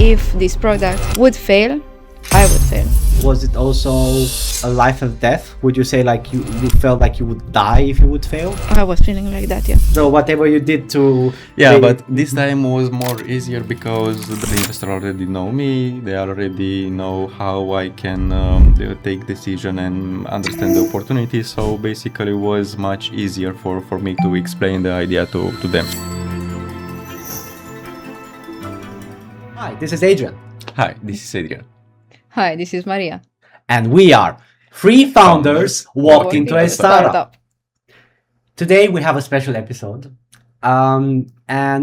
if this product would fail, I would fail. Was it also a life and death? Would you say like you felt like you would die if you would fail? I was feeling like that, yeah. So whatever you did to... But this time was more easier because the investor already know me. They already know how I can take decision and understand the opportunity. So basically it was much easier for me to explain the idea to them. Hi, this is Adrian. Hi, this is Adrian. Hi, this is Maria. And we are three founders walked into a startup. Today we have a special episode. And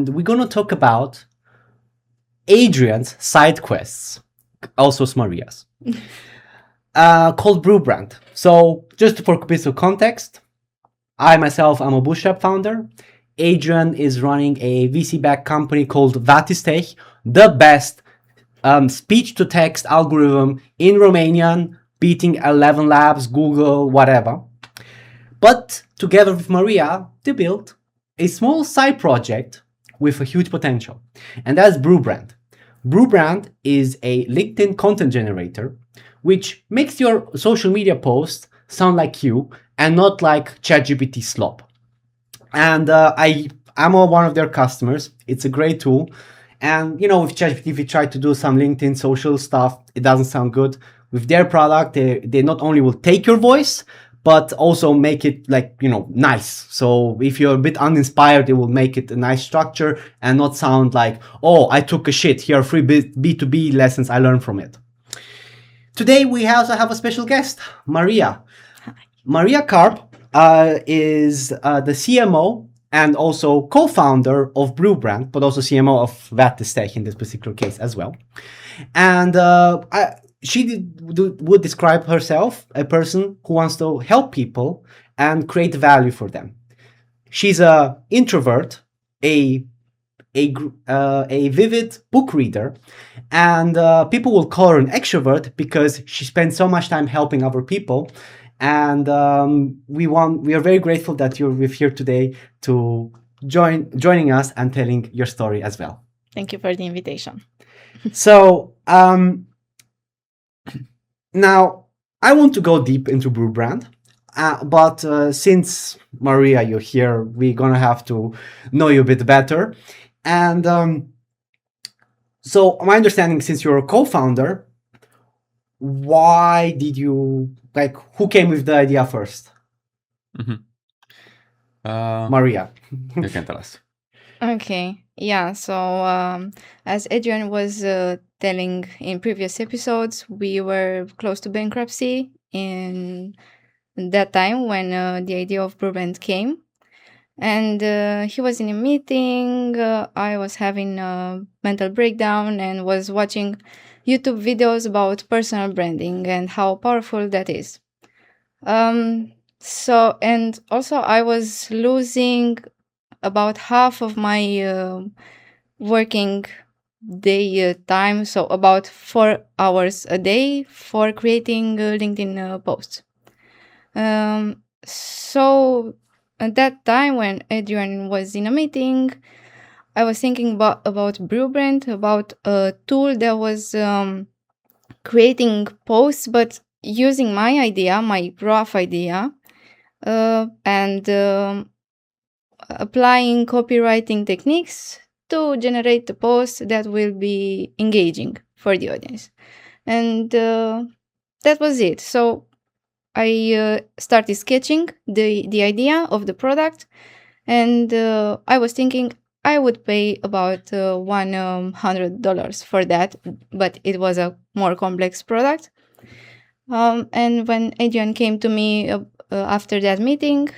we're going to talk about Adrian's side quests, also Maria's, called Brew Brand. So just for a bit of context, I myself am a bootstrap founder. Adrian is running a VC-backed company called Vatistech, the best speech-to-text algorithm in Romanian, beating 11 Labs, Google, whatever. But together with Maria, they built a small side project with a huge potential, and that's Brew Brand. Brew Brand is a LinkedIn content generator, which makes your social media posts sound like you and not like ChatGPT slop. And I'm one of their customers. It's a great tool. And, you know, with ChatGPT, if you try to do some LinkedIn social stuff, it doesn't sound good. With their product, they not only will take your voice, but also make it like, you know, nice. So if you're a bit uninspired, it will make it a nice structure and not sound like, oh, I took a shit. Here are free B2B lessons I learned from it. Today, we also have a special guest, Maria. Hi. Maria Karp is the CMO and also co-founder of Brew Brand, but also CMO of Vatistech in this particular case as well. And she would describe herself a person who wants to help people and create value for them. She's an introvert, a vivid book reader, and people will call her an extrovert because she spends so much time helping other people. And we are very grateful that you're here today to joining us and telling your story as well. Thank you for the invitation. So now I want to go deep into Brew Brand, but since Maria, you're here, we're gonna have to know you a bit better. And so my understanding, since you're a co-founder, why did you, like, who came with the idea first? Maria. You can tell us. Okay, yeah, so as Adrian was telling in previous episodes, we were close to bankruptcy in that time when the idea of Brew Brand came. And he was in a meeting, I was having a mental breakdown and was watching YouTube videos about personal branding and how powerful that is. So, and also I was losing about half of my working day time, so about 4 hours a day for creating LinkedIn posts. So at that time when Adrian was in a meeting, I was thinking about Brew Brand, about a tool that was creating posts, but using my idea, my rough idea, and applying copywriting techniques to generate a post that will be engaging for the audience. And that was it. So I started sketching the idea of the product, and I was thinking I would pay about $100 for that, but it was a more complex product. And when Adrian came to me after that meeting,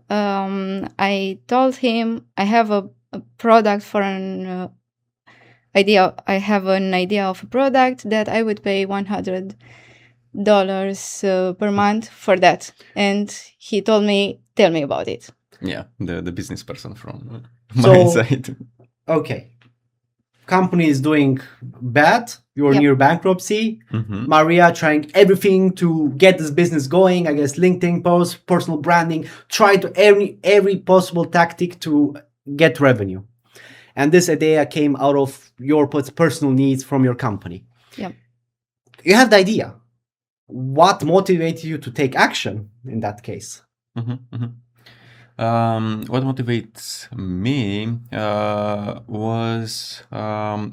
I told him I have a product for an idea. I have an idea of a product that I would pay $100 per month for that. And he told me, tell me about it. Yeah, the business person from my side. Okay. Company is doing bad. You're near bankruptcy. Mm-hmm. Maria trying everything to get this business going. I guess LinkedIn posts, personal branding, try to every possible tactic to get revenue. and this idea came out of your personal needs from your company. Yeah. You have the idea. What motivated you to take action in that case? What motivates me was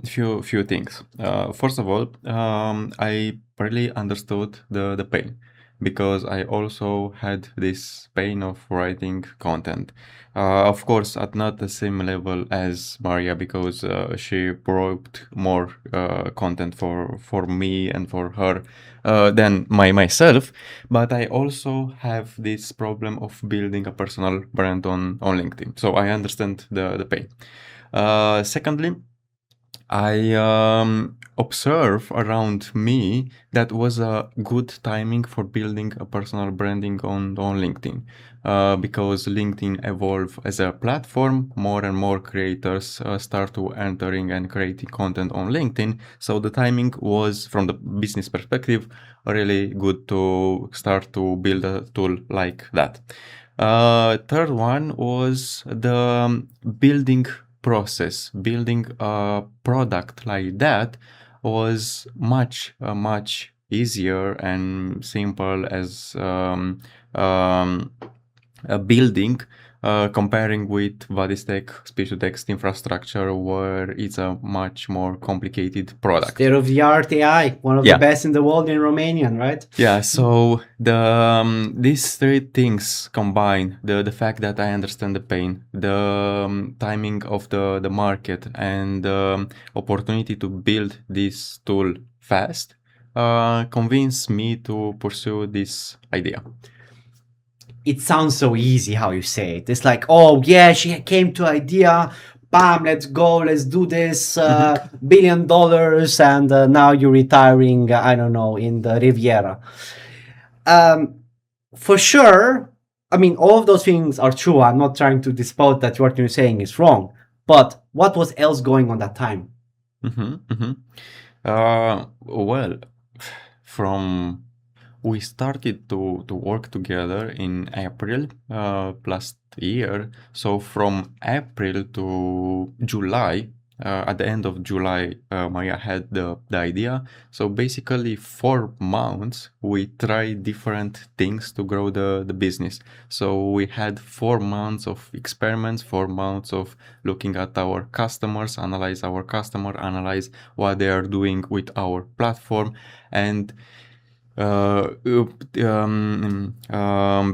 few things. First of all, I really understood the pain because I also had this pain of writing content. Of course, at not the same level as Maria because she wrote more content for me and for her than myself. But I also have this problem of building a personal brand on LinkedIn. So I understand the pain. Secondly, I observe around me that was a good timing for building a personal branding on LinkedIn because LinkedIn evolved as a platform. More and more creators start to entering and creating content on LinkedIn. So the timing was, from the business perspective, really good to start to build a tool like that. Third one was the building process. Building a product like that was much easier and simple as a building comparing with Vadistech speech-to-text infrastructure, where it's a much more complicated product. State-of-the-art AI, one of the best in the world in Romanian, right? Yeah, so these three things combine, the fact that I understand the pain, the timing of the market, and the opportunity to build this tool fast, convinced me to pursue this idea. It sounds so easy how you say it. It's like, oh yeah, she came to idea, bam, let's go, let's do this, $1 billion, and now you're retiring, I don't know, in the Riviera. For sure, I mean, all of those things are true. I'm not trying to dispute that what you're saying is wrong. But what was else going on that time? Well, from we started to work together in April last year. So from April to July, at the end of July, Maria had the idea. So basically 4 months, we tried different things to grow the business. So we had 4 months of experiments, 4 months of looking at our customers, analyze our customer, analyze what they are doing with our platform, and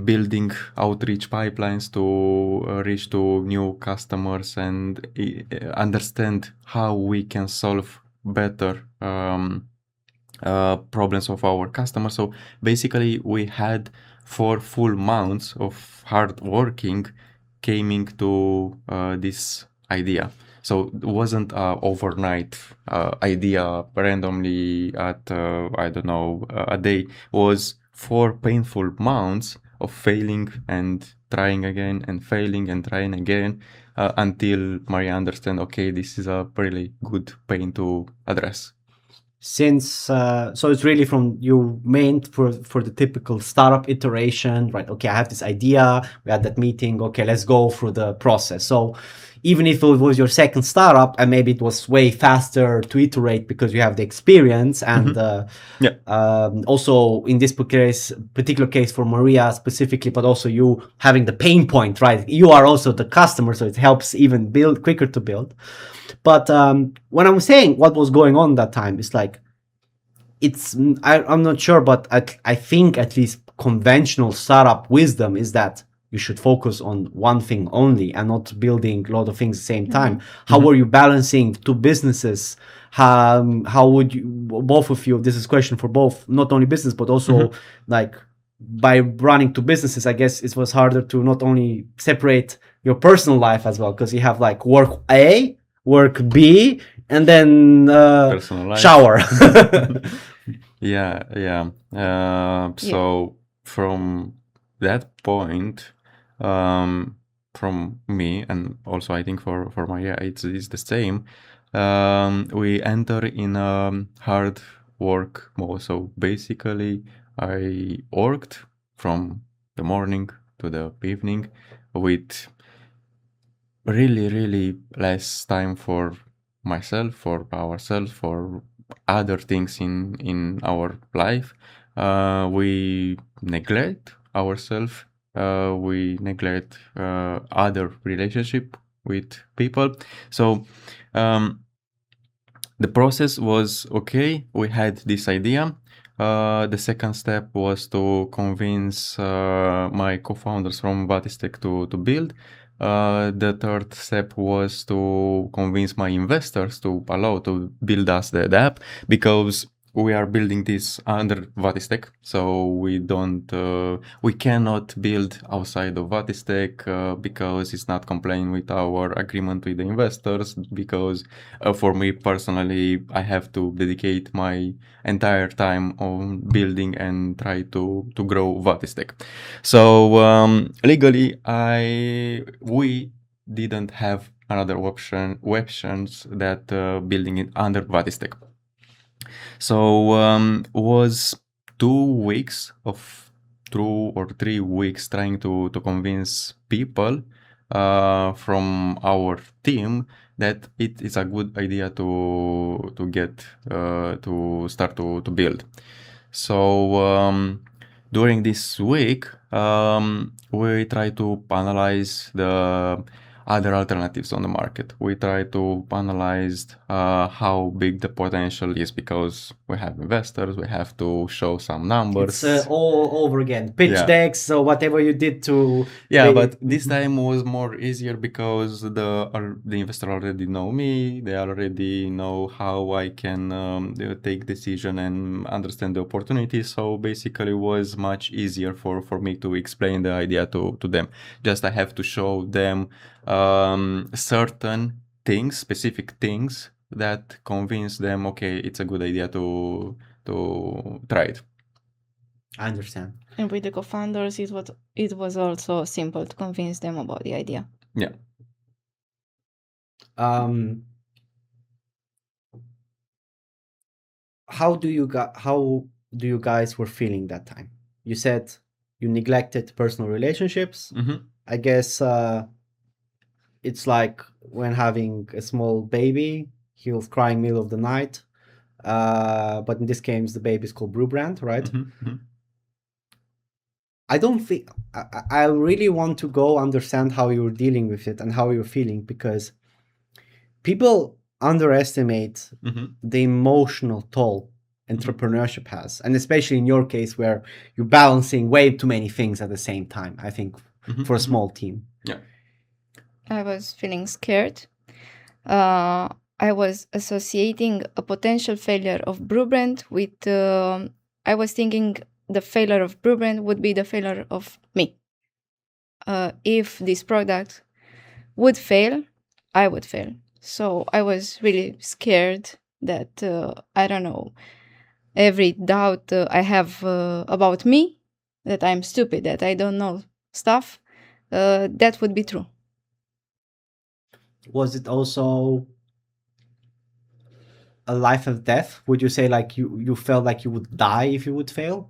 building outreach pipelines to reach to new customers and understand how we can solve better problems of our customers. So basically, we had 4 full months of hard working coming to this idea. So it wasn't an overnight idea randomly at, I don't know, a day. It was 4 painful months of failing and trying again and failing and trying again until Maria understand, okay, this is a really good pain to address. Since so it's really from you meant for the typical startup iteration, right? Okay, I have this idea, we had that meeting, okay, let's go through the process. So even if it was your second startup and maybe it was way faster to iterate because you have the experience and also in this particular case for Maria specifically, but also you having the pain point, right? You are also the customer, so it helps even build quicker to build. But when I'm saying what was going on that time, it's like, I'm not sure, but I think at least conventional startup wisdom is that you should focus on one thing only and not building a lot of things at the same time. How were you balancing 2 businesses? How would you, both of you, this is a question for both, not only business, but also like by running 2 businesses, I guess it was harder to not only separate your personal life as well, because you have like work A, work B, and then shower. So from that point, from me, and also I think for Maria, it's the same. We enter in a hard work mode. So basically, I worked from the morning to the evening with really, really less time for myself, for ourselves, for other things in our life. We neglect ourselves. We neglect other relationship with people. So um, the process was okay. We had this idea. The second step was to convince my co-founders from Batistek to build. The third step was to convince my investors to allow to build us the app, because we are building this under Vatistek, so we cannot build outside of Vatistek because it's not complying with our agreement with the investors. Because for me personally, I have to dedicate my entire time on building and try to grow Vatistek. So legally, we didn't have another options that building it under Vatistek. So was 2 weeks of 2 or 3 weeks trying to convince people from our team that it is a good idea to get to start to build. So during this week, we try to analyze the other alternatives on the market. We try to analyze how big the potential is, because we have investors, we have to show some numbers. It's all over again. Pitch decks, so whatever you did to... Yeah, but this time was more easier because the investor already know me. They already know how I can take decision and understand the opportunity. So basically, it was much easier for me to explain the idea to them. Just I have to show them certain things, specific things that convince them, okay, it's a good idea to try it. I understand. And with the co-founders, it was also simple to convince them about the idea. Yeah. How do you guys were feeling that time? You said you neglected personal relationships. I guess it's like when having a small baby, he was crying middle of the night. But in this case, the baby is called Brand, right? I don't think I really want to go understand how you were dealing with it and how you're feeling, because people underestimate the emotional toll entrepreneurship has, and especially in your case where you're balancing way too many things at the same time. I think for a small team. Yeah. I was feeling scared. I was associating a potential failure of Brand with. I was thinking the failure of Brand would be the failure of me. If this product would fail, I would fail. So I was really scared that, I don't know, every doubt I have about me, that I'm stupid, that I don't know stuff, that would be true. Was it also a life and death? Would you say like you felt like you would die if you would fail?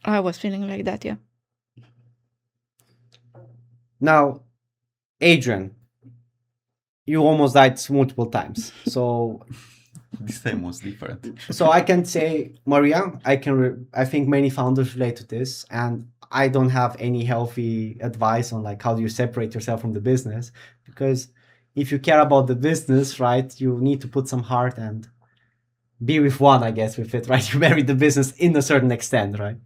I was feeling like that, yeah. Now, Adrian, you almost died multiple times. So this time was different. So I can say, Maria, I think many founders relate to this, and I don't have any healthy advice on like how do you separate yourself from the business, because if you care about the business, right, you need to put some heart and be with one, I guess, with it, right? You marry the business in a certain extent, right?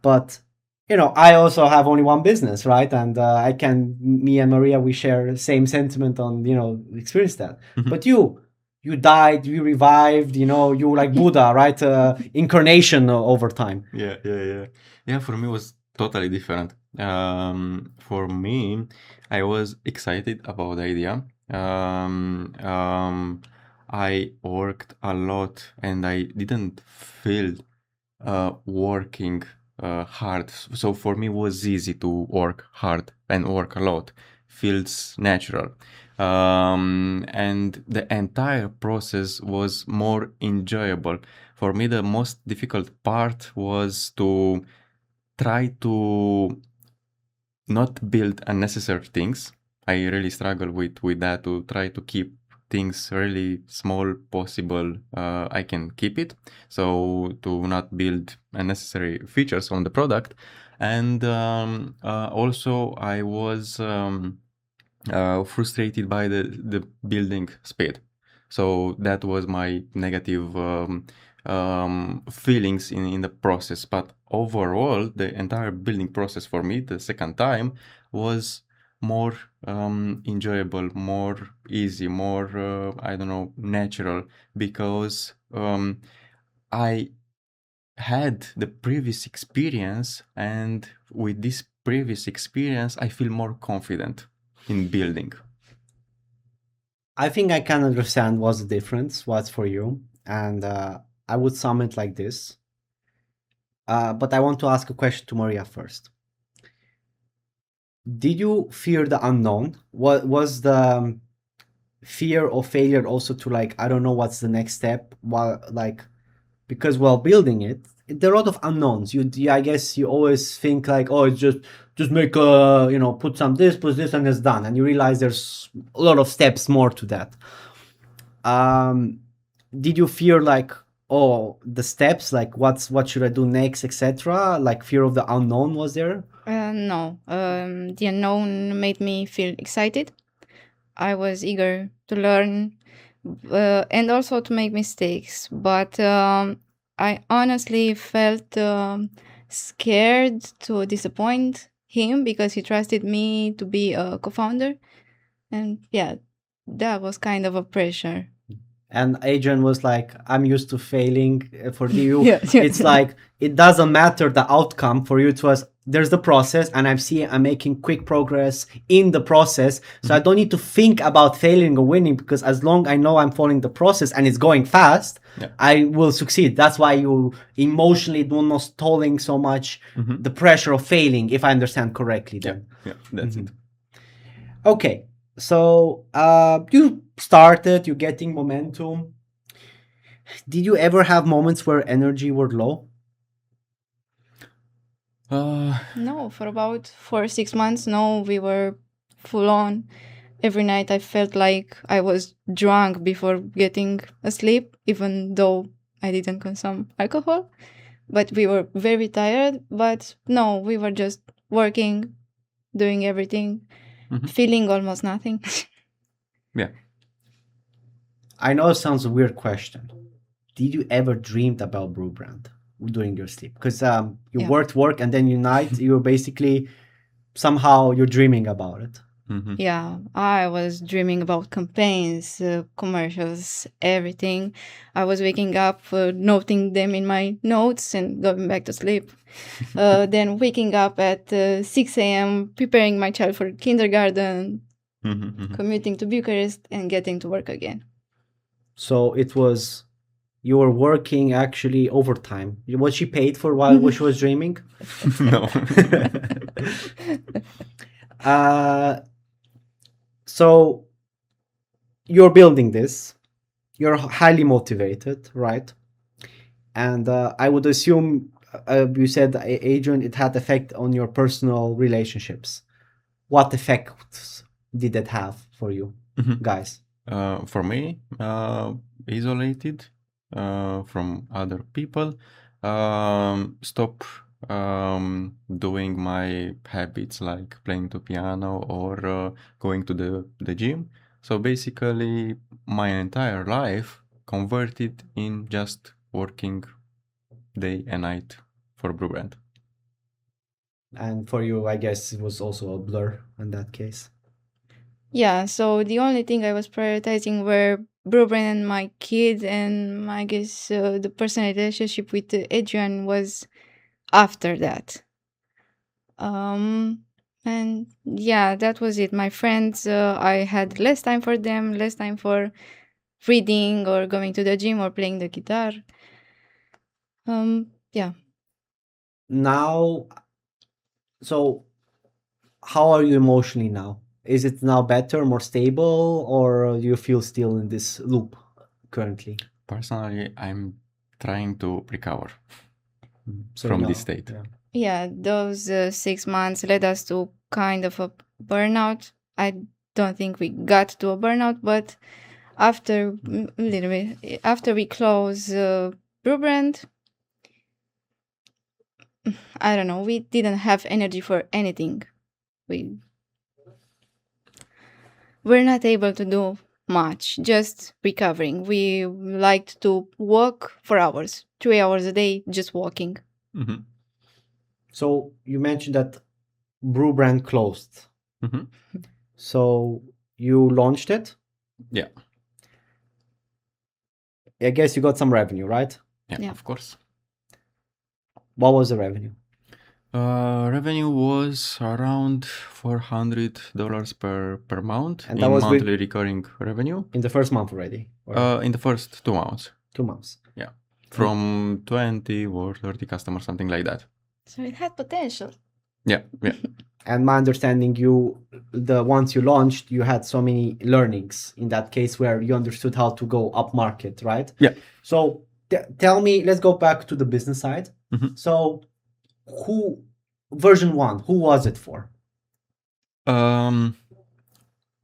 But I also have only one business, right? And me and Maria, we share the same sentiment on, experience that. But you died, you revived, you were like Buddha, right? Incarnation over time. Yeah, for me it was totally different. For me, I was excited about the idea. I worked a lot and I didn't feel working hard. So for me, it was easy to work hard and work a lot. Feels natural. And the entire process was more enjoyable. For me, the most difficult part was to try to not build unnecessary things. I really struggle with that to try to keep things really small possible. I can keep it, so to not build unnecessary features on the product. And also I was frustrated by the building speed. So that was my negative feelings in the process. But overall, the entire building process for me, the second time, was more enjoyable, more easy, more I don't know, natural, because I had the previous experience, and with this previous experience, I feel more confident in building. I think I can understand what's the difference, what's for you, and I would sum it like this. But I want to ask a question to Maria first. Did you fear the unknown? What was the fear of failure also to, like, I don't know what's the next step, while like, because while building it, there are a lot of unknowns. I guess you always think like, oh, it's just make put some this, put this, and it's done, and you realize there's a lot of steps more to that. Did you fear like, oh, the steps, like what should I do next, etc., like fear of the unknown was there? No, the unknown made me feel excited. I was eager to learn and also to make mistakes, but I honestly felt scared to disappoint him because he trusted me to be a co-founder, and yeah, that was kind of a pressure. And Adrian was like, I'm used to failing. For you, Yeah. it's like, it doesn't matter the outcome. For you, it was, there's the process, and I'm making quick progress in the process. So I don't need to think about failing or winning, because as long I know I'm following the process and it's going fast, Yeah. I will succeed. That's why you emotionally do not stalling so much the pressure of failing, if I understand correctly then. Yeah, that's it. Okay, so you started, you're getting momentum. Did you ever have moments where energy were low? No, for about 4 or 6 months, no, we were full on. Every night I felt like I was drunk before getting asleep, even though I didn't consume alcohol. But we were very tired. But no, we were just working, doing everything, feeling almost nothing. Yeah. I know it sounds a weird question. Did you ever dreamed about Brew Brand during your sleep? Because you Yeah. work, and then you night, you're basically, somehow you're dreaming about it. Yeah, I was dreaming about campaigns, commercials, everything. I was waking up, noting them in my notes and going back to sleep. Then waking up at 6 a.m., preparing my child for kindergarten, commuting to Bucharest, and getting to work again. So it was, you were working actually overtime. Was she paid for while she was dreaming? No. So you're building this, you're highly motivated, right? And I would assume, you said, Adrian, it had effect on your personal relationships. What effects did that have for you guys? For me, isolated from other people, stop doing my habits like playing the piano or going to the gym. So basically, my entire life converted in just working day and night for Brew Brand. And for you, I guess it was also a blur in that case. Yeah, so the only thing I was prioritizing were Brubren and my kid, and I guess the personal relationship with Adrian was after that. And yeah, that was it. My friends, I had less time for them, less time for reading or going to the gym or playing the guitar. Yeah. Now, so how are you emotionally now? Is it now better, more stable, or do you feel still in this loop currently? Personally, I'm trying to recover So from now, this state. yeah. Yeah, those 6 months led us to kind of a burnout. I don't think we got to a burnout, but after after we close Brand, I don't know, we didn't have energy for anything. We're not able to do much, just recovering. We liked to walk for hours, 3 hours a day, just walking. Mhm. So you mentioned that Brand closed. Mhm. So you launched it. Yeah. I guess you got some revenue, right? Yeah, of course. What was the revenue? Revenue was around $400 per month And in that was monthly recurring revenue. in the first month already? In the first 2 months. 2 months. Yeah. From 20 or 30 customers, something like that. So it had potential. Yeah. And my understanding, once you launched, you had so many learnings in that case where you understood how to go up market, right? Yeah. So tell me, let's go back to the business side. Mhm. So version 1, who was it for?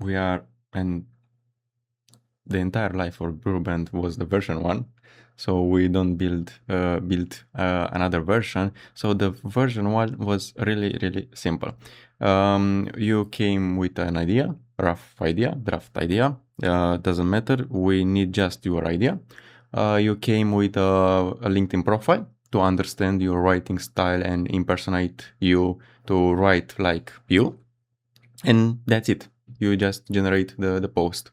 We are, and the entire life of Brewband was the version 1. So we don't build another version. So the version 1 was really, really simple. You came with an idea, draft idea. Doesn't matter. We need just your idea. You came with a LinkedIn profile to understand your writing style and impersonate you to write like you. And that's it. You just generate the post.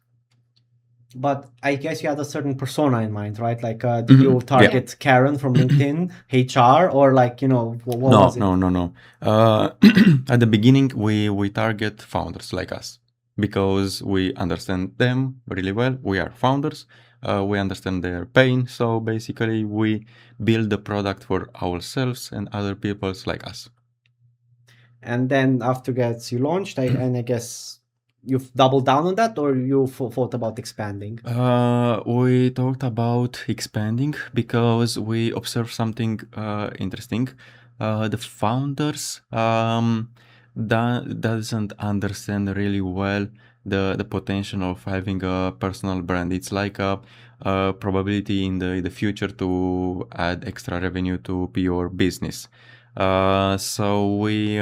But I guess you had a certain persona in mind, right? Like, did you target Karen from LinkedIn, HR, or like, what was it? No. At the beginning, we target founders like us because we understand them really well. We are founders. We understand their pain. So basically, we build the product for ourselves and other people's like us. And then after that, you launched, and I guess you've doubled down on that, or you thought about expanding? We talked about expanding because we observed something interesting. The founders doesn't understand really well the potential of having a personal brand. It's like a probability in the future to add extra revenue to your business. So we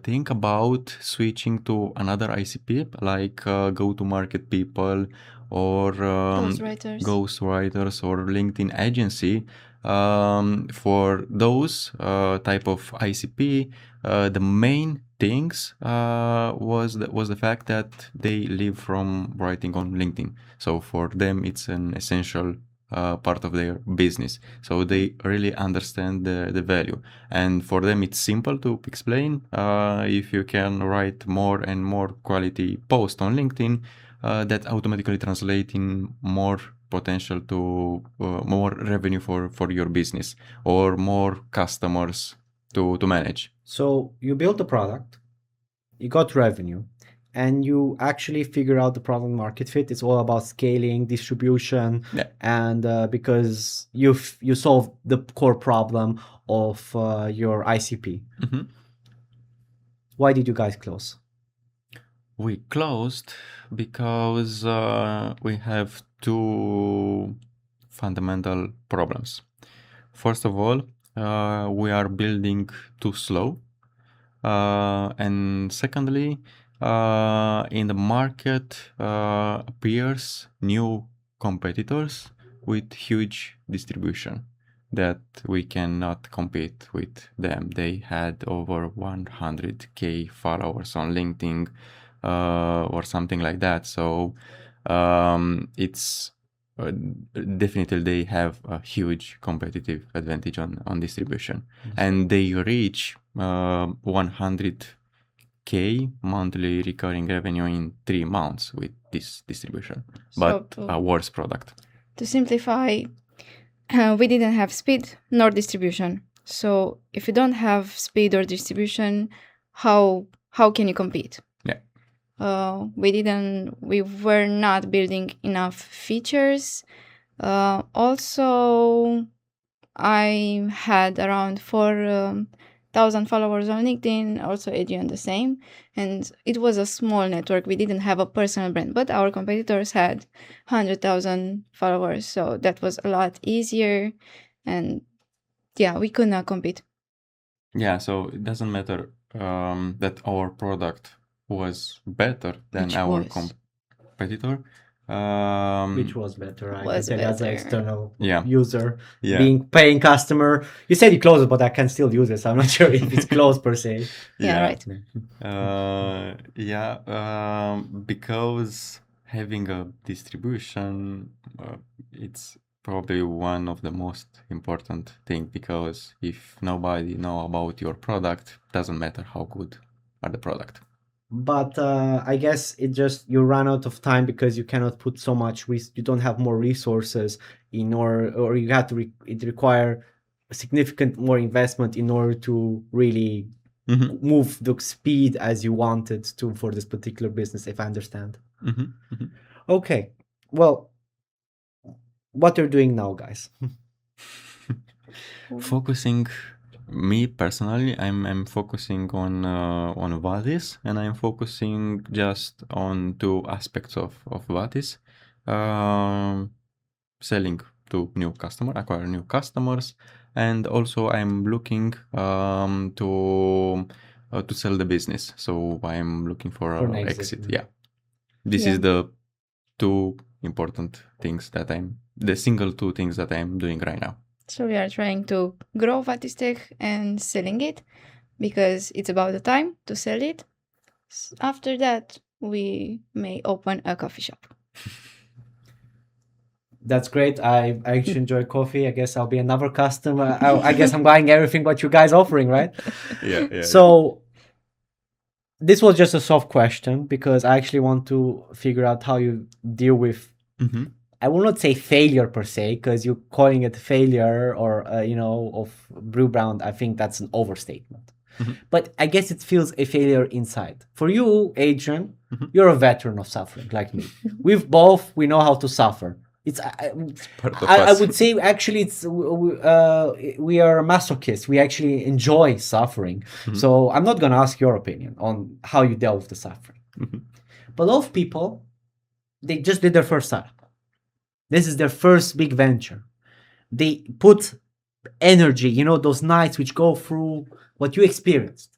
think about switching to another ICP like go-to-market people or ghostwriters or LinkedIn agency. For those type of ICP, the main things was the fact that they live from writing on LinkedIn. So for them, it's an essential part of their business. So they really understand the value. And for them, it's simple to explain. If you can write more and more quality posts on LinkedIn, that automatically translates in more potential to more revenue for your business or more customers to manage. So you built the product, you got revenue, and you actually figure out the product market fit. It's all about scaling, distribution, and because you solve the core problem of your ICP. Mm-hmm. Why did you guys close? We closed because we have two fundamental problems. First of all, we are building too slow. And secondly, in the market appears new competitors with huge distribution that we cannot compete with them. They had over 100K followers on LinkedIn or something like that. So it's definitely they have a huge competitive advantage on distribution, and they reach 100K monthly recurring revenue in 3 months with this distribution, but a worse product. To simplify, we didn't have speed nor distribution. So if you don't have speed or distribution, how can you compete? Yeah. We were not building enough features. Also, I had around 4 1,000 followers on LinkedIn, also Adrian the same. And it was a small network. We didn't have a personal brand, but our competitors had 100,000 followers. So that was a lot easier. And yeah, we could not compete. Yeah, so it doesn't matter that our product was better than Which our was. competitor. Which was better? I can Was tell you as an better. external Yeah. user, Yeah. being paying customer. You said you closed it, but I can still use it. So I'm not sure if it's closed per se. Yeah, right. Because having a distribution, it's probably one of the most important thing, because if nobody know about your product, doesn't matter how good are the product. But I guess it just you run out of time because you cannot put so much. You don't have more resources in or you have to. It require significant more investment in order to really move the speed as you wanted to for this particular business. If I understand. Okay, well, what you're doing now, guys? Focusing, me personally, I'm focusing on Vatis, and I'm focusing just on two aspects of Vatis. Selling to new customer, acquire new customers, and also I'm looking to sell the business. So I'm looking for For an an exit, exit. yeah. Yeah, this is the two important things that the single two things that I'm doing right now. So we are trying to grow Vatistech and selling it because it's about the time to sell it. After that, we may open a coffee shop. That's great. I actually enjoy coffee. I guess I'll be another customer. I guess I'm buying everything what you guys offering, right? Yeah. So this was just a soft question because I actually want to figure out how you deal with. I will not say failure per se, because you're calling it failure or of Brew Brown. I think that's an overstatement. But I guess it feels a failure inside. For you, Adrian, you're a veteran of suffering, like me. We know how to suffer. It's part of I us. would say actually it's we are masochists. We actually enjoy suffering. So I'm not gonna ask your opinion on how you dealt with the suffering. But a lot of people, they just did their first startup. This is their first big venture. They put energy, those nights which go through what you experienced.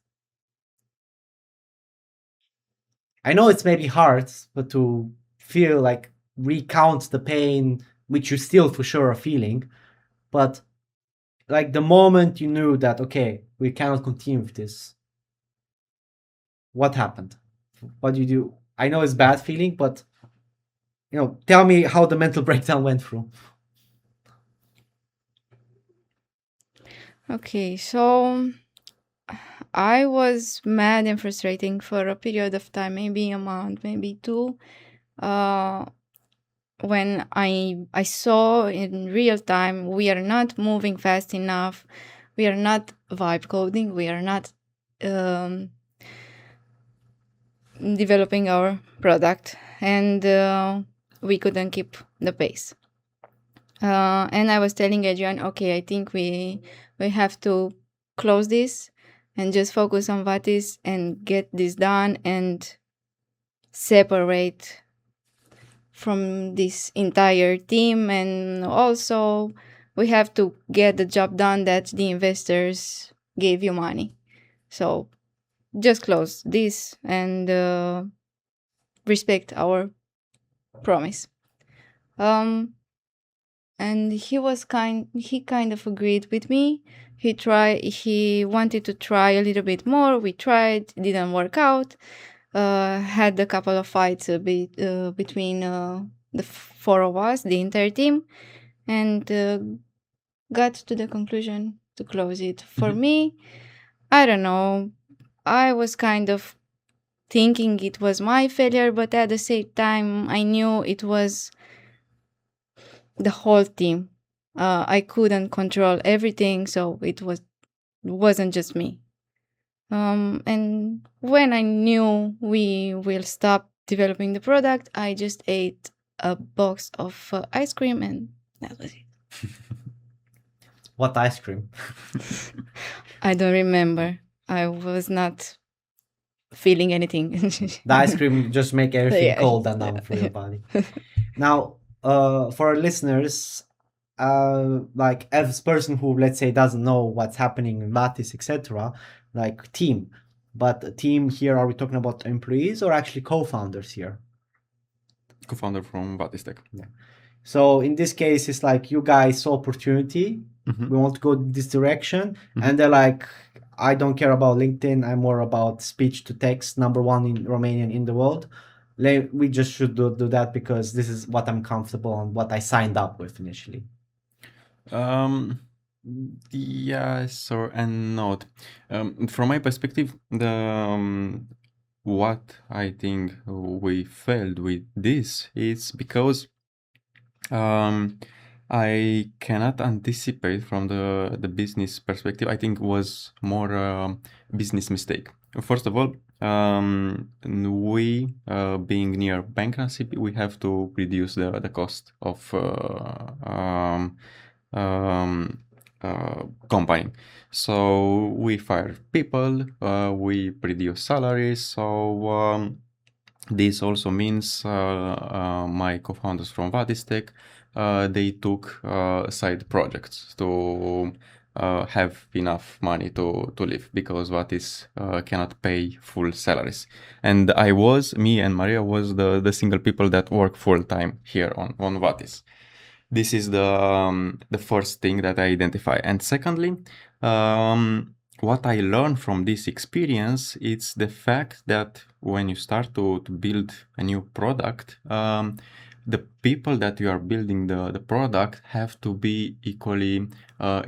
I know it's maybe hard, but to feel like recount the pain, which you still for sure are feeling, but like the moment you knew that, okay, we cannot continue with this, what happened? What did you do? I know it's bad feeling, but tell me how the mental breakdown went through. Okay, so I was mad and frustrating for a period of time, maybe a month, maybe two. When I saw in real time we are not moving fast enough, we are not vibe coding, we are not developing our product, and we couldn't keep the pace. And I was telling Adrian, okay, I think we have to close this and just focus on Vatis and get this done and separate from this entire team. And also we have to get the job done that the investors gave you money. So just close this and respect our promise. And he kind of agreed with me. He wanted to try a little bit more. We tried, didn't work out. Had a couple of fights between the four of us, the entire team, and got to the conclusion to close it. For me, I don't know, I was kind of thinking it was my failure, but at the same time I knew it was the whole team. I couldn't control everything, so it wasn't just me. And when I knew we will stop developing the product, I just ate a box of ice cream, and that was it. What ice cream? I don't remember. I was not feeling anything. The ice cream just make everything Yeah. cold and numb for your body. Now, for our listeners, like as person who, let's say, doesn't know what's happening in Lattice, etc., like team. But team here, are we talking about employees or actually co-founders here? Co-founder from Batistech. Yeah. So in this case, it's like you guys saw opportunity. We want to go this direction, and they're like, I don't care about LinkedIn. I'm more about speech to text, number one in Romanian in the world. We just should do that because this is what I'm comfortable and what I signed up with initially. Yes or and not. From my perspective, what I think we failed with this is because I cannot anticipate from the business perspective. I think was more business mistake. First of all, we being near bankruptcy, we have to reduce the cost of company. So we fire people, we reduce salaries. So this also means my co-founders from Vadistech, they took side projects to have enough money to live because Vatis cannot pay full salaries. And me and Maria was the single people that work full time here on Vatis. This is the first thing that I identify. And secondly, what I learned from this experience is the fact that when you start to build a new product, the people that you are building the product have to be equally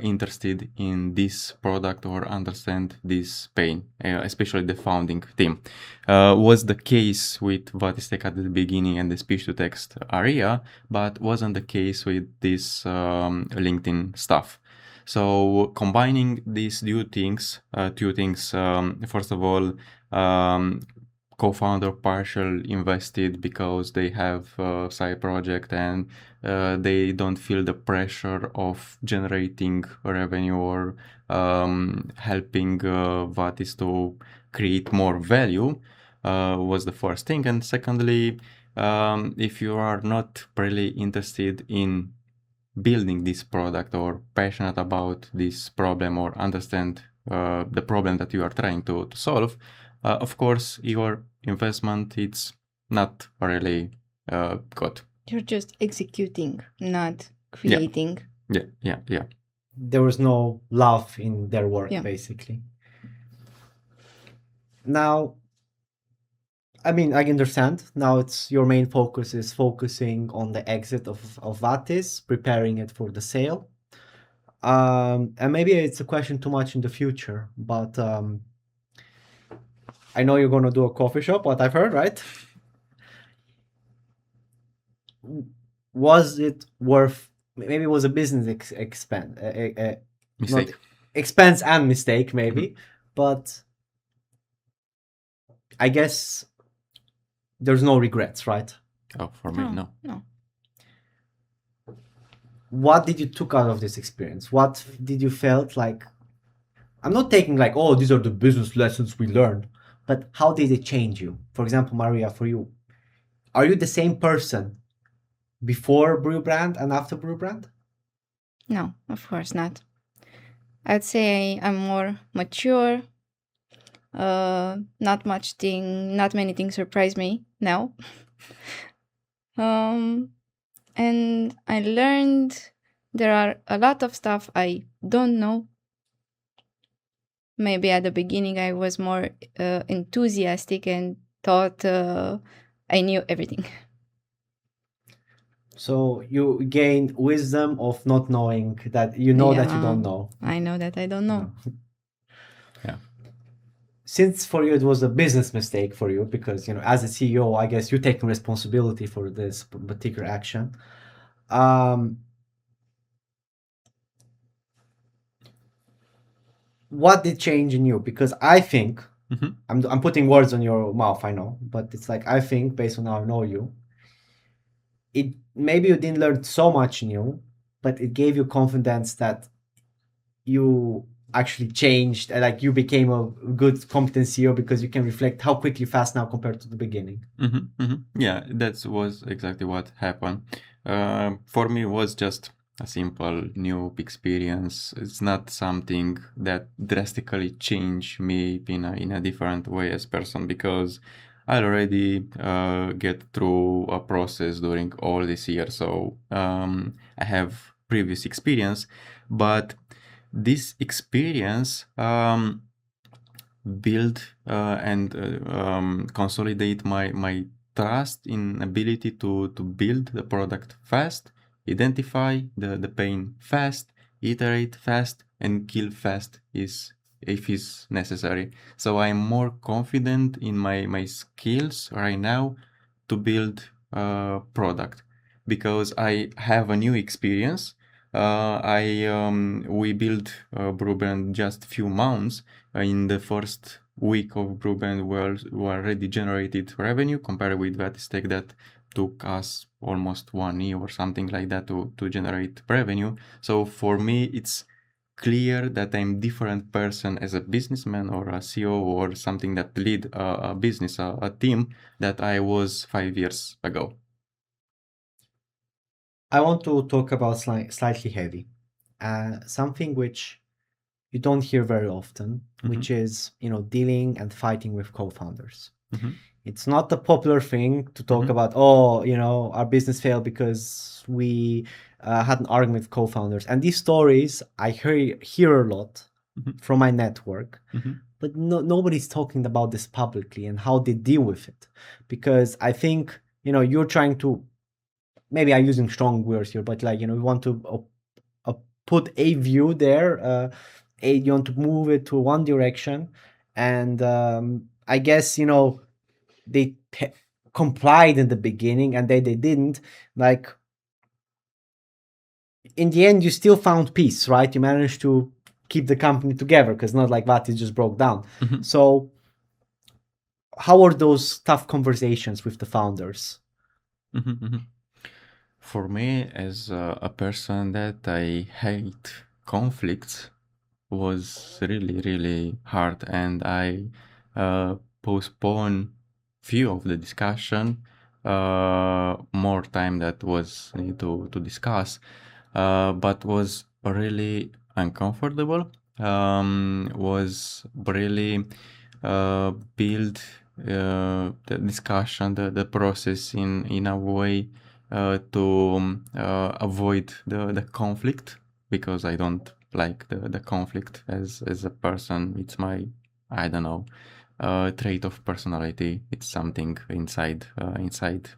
interested in this product or understand this pain, especially the founding team. Was the case with Vatistek at the beginning and the speech-to-text area, but wasn't the case with this LinkedIn stuff. So combining these two things, first of all, co-founder partial invested because they have a side project and they don't feel the pressure of generating revenue or helping Vatis to create more value was the first thing. And secondly, if you are not really interested in building this product or passionate about this problem or understand the problem that you are trying to solve, of course, your investment it's not really good. You're just executing, not creating. Yeah. There was no love in their work, Yeah. basically. Now, I mean, I understand. Now it's your main focus is focusing on the exit of Vatis, preparing it for the sale. And maybe it's a question too much in the future, but I know you're gonna do a coffee shop, what I've heard, right? Was it worth? Maybe it was a business expense, Mistake. not expense and mistake, maybe, but I guess there's no regrets, right? Oh, for me, no. What did you took out of this experience? What did you felt like? I'm not taking like, oh, these are the business lessons we learned, but how did it change you? For example, Maria, for you, are you the same person before Brew Brand and after Brew Brand? No, of course not. I'd say I'm more mature. Not many things surprise me now. And I learned there are a lot of stuff I don't know. Maybe at the beginning I was more enthusiastic and thought I knew everything. So you gain wisdom of not knowing that you know that you don't know. I know that I don't know. Yeah. Since for you it was a business mistake for you because as a CEO, I guess you're taking responsibility for this particular action. What did change in you? Because I think I'm putting words on your mouth, I know, but it's like I think based on how I know you, it maybe you didn't learn so much new, but it gave you confidence that you actually changed, like you became a good competent CEO because you can reflect how quickly fast now compared to the beginning? Yeah, that was exactly what happened. For me, it was just a simple new experience. It's not something that drastically changed me in a different way as person, because I already get through a process during all this year. So I have previous experience, but this experience build and consolidate my trust in ability to build the product fast, identify the pain fast, iterate fast, and kill fast is if is necessary. So I'm more confident in my skills right now to build a product, because I have a new experience. I We built Bruben just few months. In the first week of Bruben, we already generated revenue compared with Vatistech that took us almost 1 year or something like that to generate revenue. So for me, it's clear that I'm different person as a businessman or a CEO or something that lead a business, a team, that I was 5 years ago. I want to talk about slightly heavy, something which you don't hear very often, which is dealing and fighting with co-founders. It's not a popular thing to talk about. Oh, our business failed because we had an argument with co-founders, and these stories I hear a lot from my network. But nobody's talking about this publicly and how they deal with it, because I think you're trying to, maybe I'm using strong words here, but like we want to put a view there. You want to move it to one direction, and I guess they complied in the beginning, and they didn't. Like in the end, you still found peace, right? You managed to keep the company together, because not like that it just broke down. So how are those tough conversations with the founders? For me, as a person that I hate conflicts, was really really hard, and I postpone few of the discussion, more time that was need to discuss, but was really uncomfortable. Was really build the discussion, the process in a way to avoid the conflict, because I don't like the conflict as a person. It's my, I don't know, trait of personality. It's something inside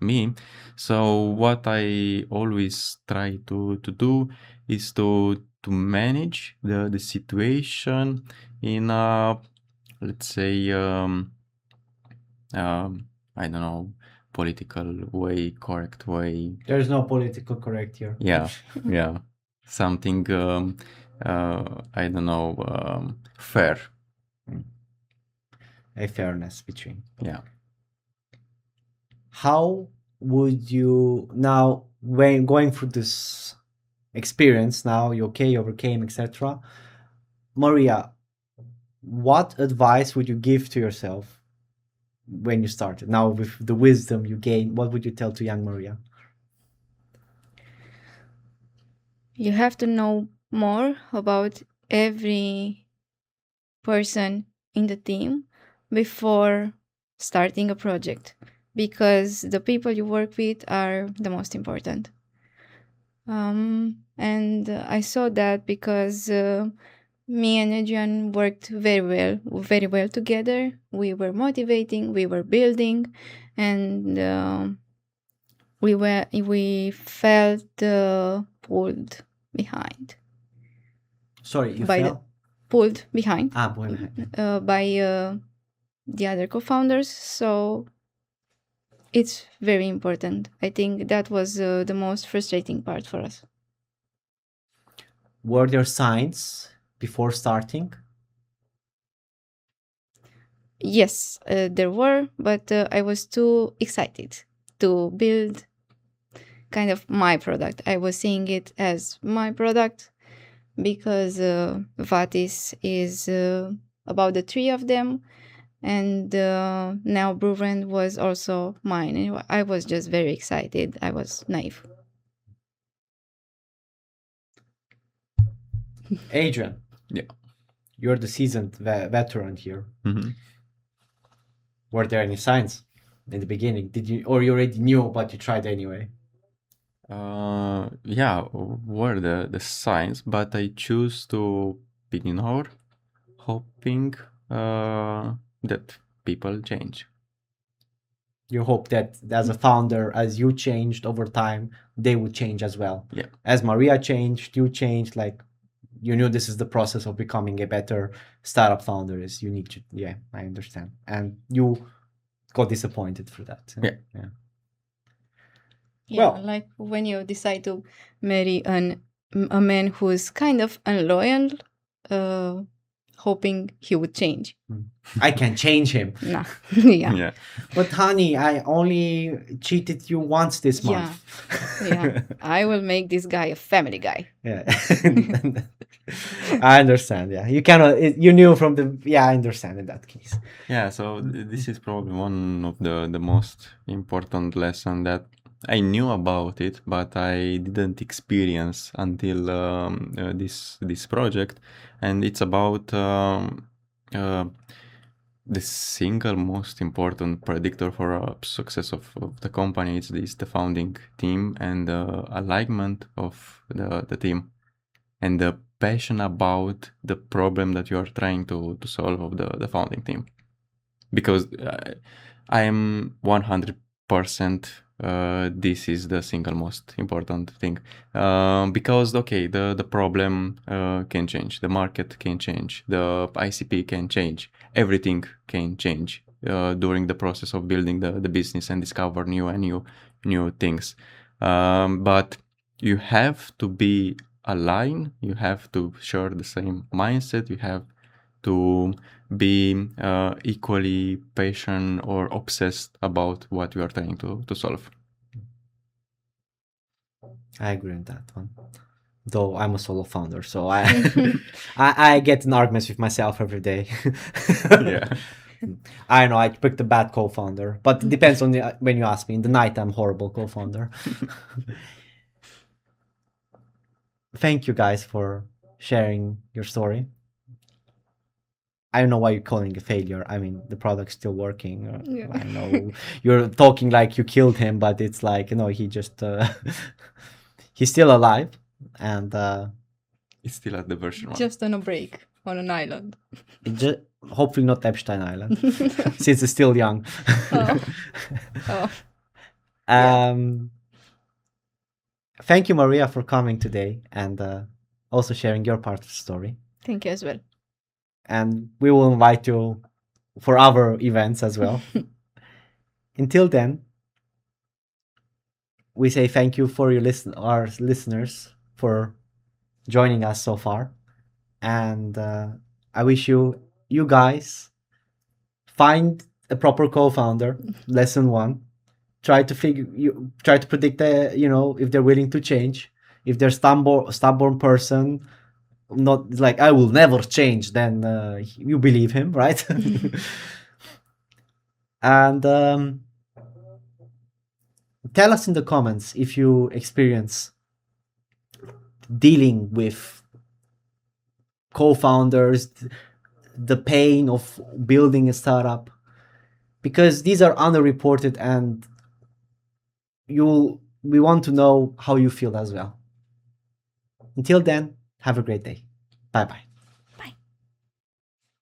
me. So what I always try to do is to manage the situation in a, let's say, I don't know, political way, correct way. There's no political correct here. Yeah, yeah, something I don't know, fair. A fairness between. Yeah. How would you now, when going through this experience, now you overcame, etc. Maria, what advice would you give to yourself when you started? Now with the wisdom you gain, what would you tell to young Maria? You have to know more about every person in the team before starting a project, because the people you work with are the most important. And I saw that because me and Adrian worked very well together. We were motivating, we were building, and we felt pulled behind. Sorry, you by fell? Pulled behind Pulled behind. by the other co-founders. So it's very important. I think that was the most frustrating part for us. Were there signs before starting? Yes, there were, but I was too excited to build kind of my product. I was seeing it as my product because Vatis is about the three of them, and now Brewland was also mine. And I was just very excited. I was naive. Adrian, Yeah. you're the seasoned veteran here. Mhm. Were there any signs in the beginning? Did you, or you already knew, but you tried anyway? Yeah, were the signs, but I choose to ignore, hoping that people change. You hope that as a founder, as you changed over time, they would change as well. Yeah. As Maria changed, you changed. Like you knew this is the process of becoming a better startup founder. Is you need to. Yeah, I understand. And you got disappointed for that. Yeah. Yeah. Yeah, Well, like when you decide to marry a man who's kind of unloyal, uh, hoping he would change. I can change him. Nah, yeah. Yeah. But honey, I only cheated you once this Yeah. month. Yeah, I will make this guy a family guy. Yeah. I understand. Yeah. You cannot, you knew from the, yeah, I understand in that case. Yeah, so this is probably one of the most important lesson that I knew about it, but I didn't experience until this project, and it's about uh, the single most important predictor for success of the company is the founding team and the alignment of the team and the passion about the problem that you are trying to solve of the founding team. Because I am 100% this is the single most important thing. Because, okay, the problem can change, the market can change, the ICP can change, everything can change during the process of building the business and discover new things. But you have to be aligned, you have to share the same mindset, you have to be equally patient or obsessed about what you are trying to solve. I agree on that one. Though I'm a solo founder, so I get in arguments with myself every day. Yeah. I know I picked a bad co-founder, but it depends on when you ask me. In the night, I'm horrible co-founder. Thank you guys for sharing your story. I don't know why you're calling it a failure. I mean, the product's still working. Yeah. I know you're talking like you killed him, but it's like, he just he's still alive, and It's still at the version 1. Just on a break on an island. hopefully not Epstein Island, since it's still young. Oh. Thank you, Maria, for coming today and also sharing your part of the story. Thank you as well. And we will invite you for other events as well. Until then, we say thank you for our listeners for joining us so far, and I wish you guys find a proper co-founder. Lesson 1: try to predict if they're willing to change. If they're stubborn person, not like I will never change, then you believe him, right? And tell us in the comments if you experience dealing with co-founders, the pain of building a startup, because these are underreported, and we want to know how you feel as well. Until then, have a great day. Bye bye.